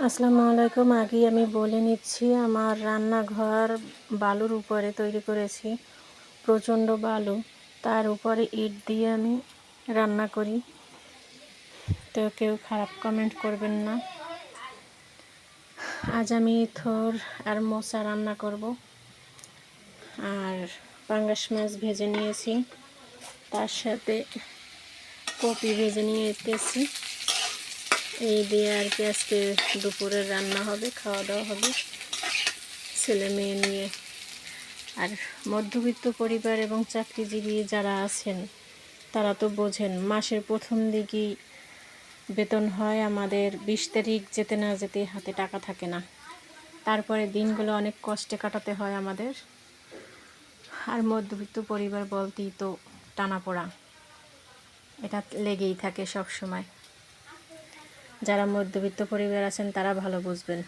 আসসালামু আলাইকুম। আগেই আমি বলে নিচ্ছি, আমার রান্নাঘর বালুর উপরে তৈরি করেছি, প্রচণ্ড বালু, তার উপরে ইট দিয়ে আমি রান্না করি। তো কেউ খারাপ কমেন্ট করবেন না। আজ আমি থোর আর মোচা রান্না করব, আর পাঙ্গাস মাছ ভেজে নিয়েছি, তার সাথে কপি ভেজে নিয়ে এসেছি। এই দিয়ে আর কি আজকে দুপুরের রান্না হবে, খাওয়া দাওয়া হবে ছেলে মেয়ে নিয়ে। আর মধ্যবিত্ত পরিবার এবং চাকরিজীবী যারা আছেন তারা তো বোঝেন, মাসের প্রথম দিকেই বেতন হয় আমাদের 20 তারিখ যেতে না যেতে হাতে টাকা থাকে না, তারপরে দিনগুলো অনেক কষ্টে কাটাতে হয় আমাদের। আর মধ্যবিত্ত পরিবার বলতেই তো টানাপোড়া, এটা লেগেই থাকে সব সময়। যারা মধ্যবিত্ত পরিবার আছেন তারা ভালো বুঝবেন।